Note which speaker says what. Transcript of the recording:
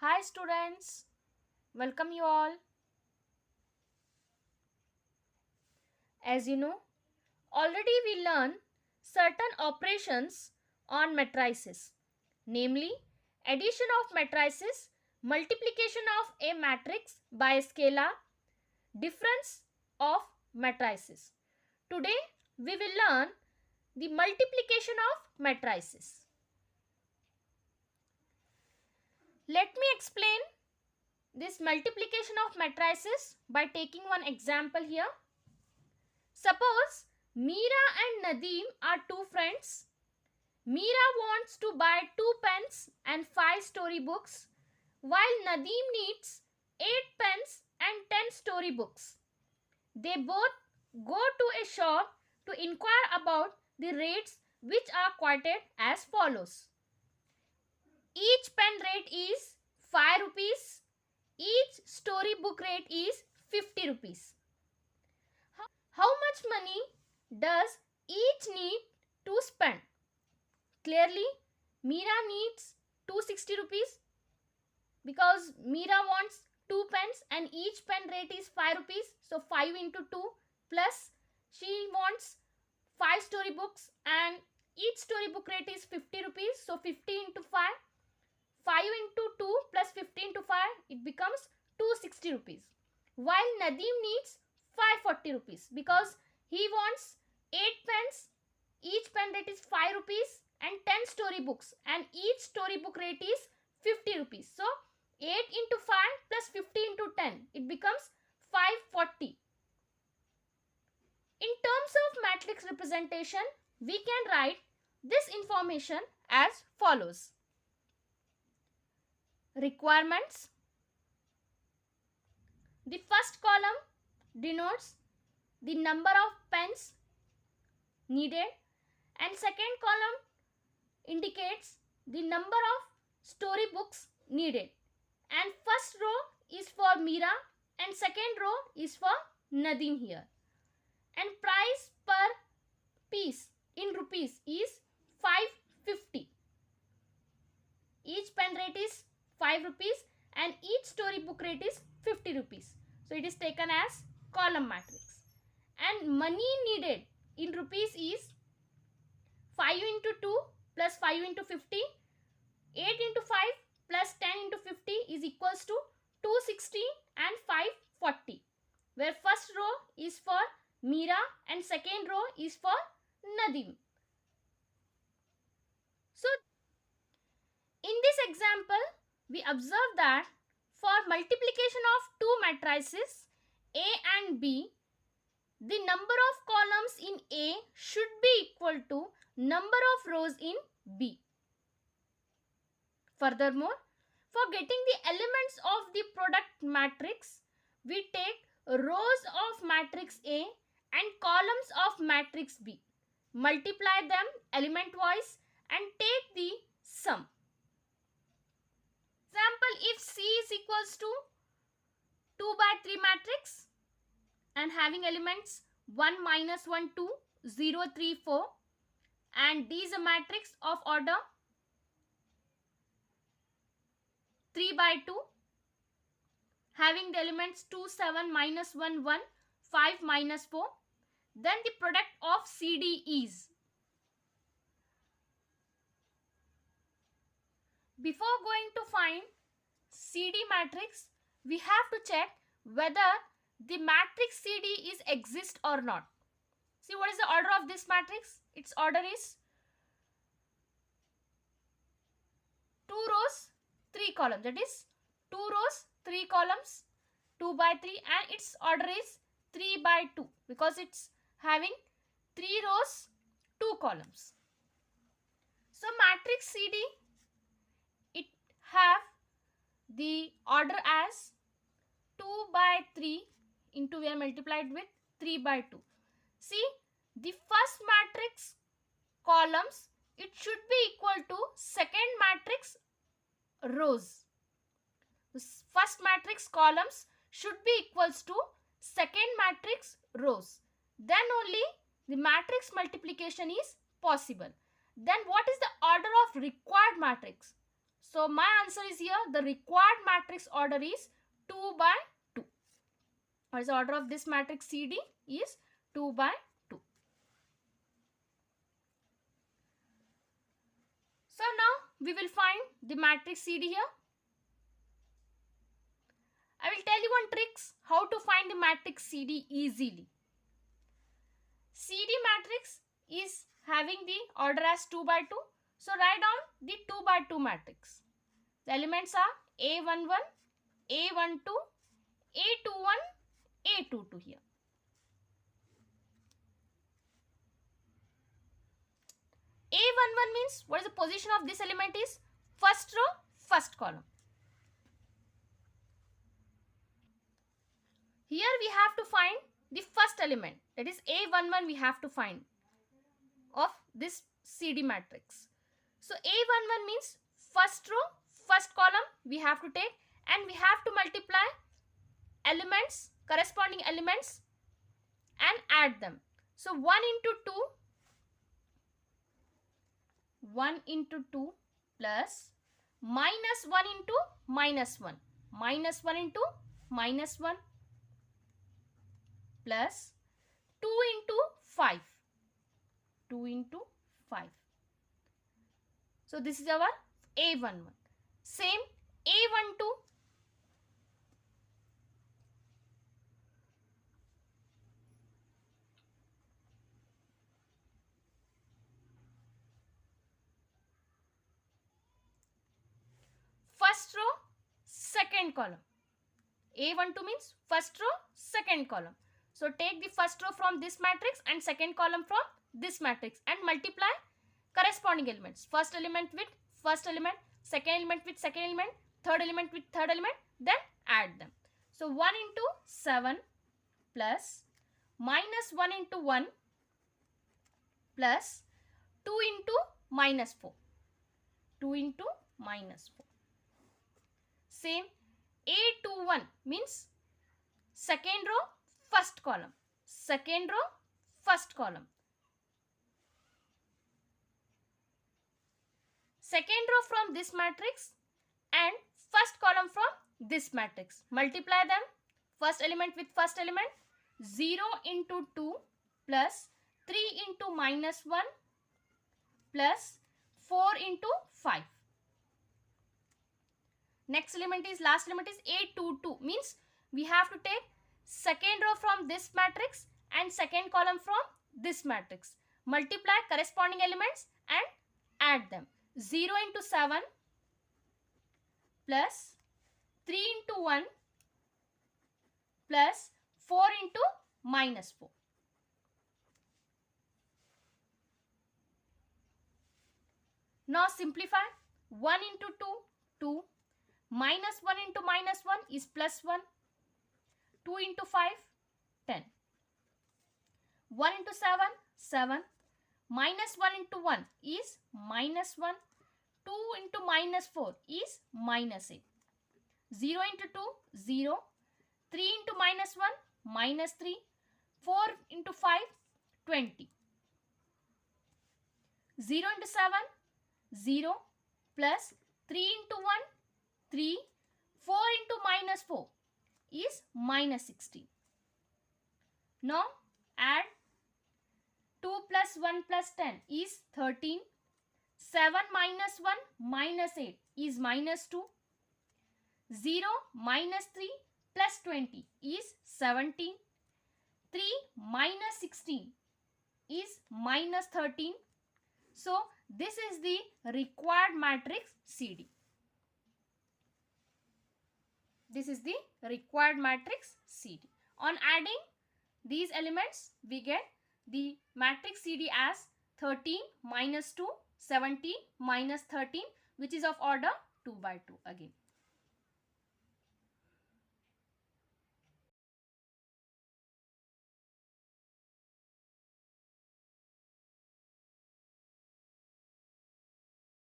Speaker 1: Hi students, welcome you all. As you know, already we learned certain operations on matrices, namely addition of matrices, multiplication of a matrix by a scalar, difference of matrices. Today we will learn the multiplication of matrices. Let me explain this multiplication of matrices by taking one example here. Suppose Meera and Nadeem are two friends. Meera wants to buy 2 pens and 5 storybooks, while Nadeem needs 8 pens and 10 storybooks. They both go to a shop to inquire about the rates, which are quoted as follows. Each pen rate is 5 rupees. Each storybook rate is 50 rupees. How much money does each need to spend? Clearly, Meera needs 260 rupees because Meera wants 2 pens and each pen rate is 5 rupees. So 5 into 2 plus she wants 5 storybooks and each storybook rate is 50 rupees. So 50 into 5, 5 into 2 plus 50 into 5, it becomes 260 rupees. While Nadeem needs 540 rupees because he wants 8 pens, each pen rate is 5 rupees and 10 storybooks and each storybook rate is 50 rupees. So 8 into 5 plus 50 into 10, it becomes 540. In terms of matrix representation, we can write this information as follows. Requirements. The first column denotes the number of pens needed and second column indicates the number of storybooks needed, and first row is for Meera and second row is for Nadeem here, and price per piece in rupees is 550. Each pen rate is 5 rupees and each storybook rate is 50 rupees. So it is taken as column matrix. And money needed in rupees is 5 into 2 plus 5 into 50. 8 into 5 plus 10 into 50 is equals to 260 and 540. Where first row is for Meera and second row is for Nadeem. So in this example, we observe that for multiplication of two matrices A and B, the number of columns in A should be equal to number of rows in B. Furthermore, for getting the elements of the product matrix, we take rows of matrix A and columns of matrix B, multiply them element wise and take the sum. Example, if C is equals to 2 by 3 matrix and having elements 1, minus 1, 2, 0, 3, 4, and D is a matrix of order 3 by 2 having the elements 2, 7, minus 1, 1, 5, minus 4, then the product of CD is. Before going to find CD matrix, we have to check whether the matrix CD is exist or not. See, what is the order of this matrix? Its order is 2 rows, 3 columns. That is 2 rows, 3 columns, 2 by 3, and its order is 3 by 2 because it's having 3 rows, 2 columns. So matrix CD, it have the order as 2 by 3 into we are multiplied with 3 by 2. See, the first matrix columns, it should be equal to second matrix rows. First matrix columns should be equals to second matrix rows. Then only the matrix multiplication is possible. Then what is the order of required matrix? So my answer is here, the required matrix order is 2 by 2. What is the order of this matrix CD? Is 2 by 2. So now we will find the matrix CD here. I will tell you one tricks how to find the matrix CD easily. CD matrix is having the order as 2 by 2. So write down the 2 by 2 matrix. The elements are A11, A12, A21, A22 here. A11 means what is the position of this element is first row, first column. Here we have to find the first element, that is A11 we have to find of this CD matrix. So A11 means first row, first column we have to take, and we have to multiply elements, corresponding elements, and add them. So 1 into 2 plus minus 1 into minus 1, minus 1 into minus 1 plus 2 into 5, 2 into 5. So this is our A11. Same A12. First row, second column. A12 means first row, second column. So take the first row from this matrix and second column from this matrix and multiply corresponding elements. First element with first element, second element with second element, third element with third element, then add them. So 1 into 7 plus minus 1 into 1 plus 2 into minus 4. 2 into minus 4. Same A21 means second row, first column. Second row, first column. Second row from this matrix and first column from this matrix. Multiply them. First element with first element. 0 into 2 plus 3 into minus 1 plus 4 into 5. Next element is, last element is A22, means we have to take second row from this matrix and second column from this matrix. Multiply corresponding elements and add them. 0 into 7 plus 3 into 1 plus 4 into minus 4. Now simplify. 1 into 2, 2. Minus 1 into minus 1 is plus 1. 2 into 5, 10. 1 into 7, 7. Minus 1 into 1 is minus 1. 2 into minus 4 is minus 8. 0 into 2, 0. 3 into minus 1, minus 3. 4 into 5, 20. 0 into 7, 0. Plus 3 into 1, 3. 4 into minus 4 is minus 16. Now add 2 plus 1 plus 10 is 13. 7 minus 1 minus 8 is minus 2. 0 minus 3 plus 20 is 17. 3 minus 16 is minus 13. So this is the required matrix CD. This is the required matrix CD. On adding these elements, we get the matrix CD as 13 minus 2, 17 minus 13, which is of order 2 by 2 again.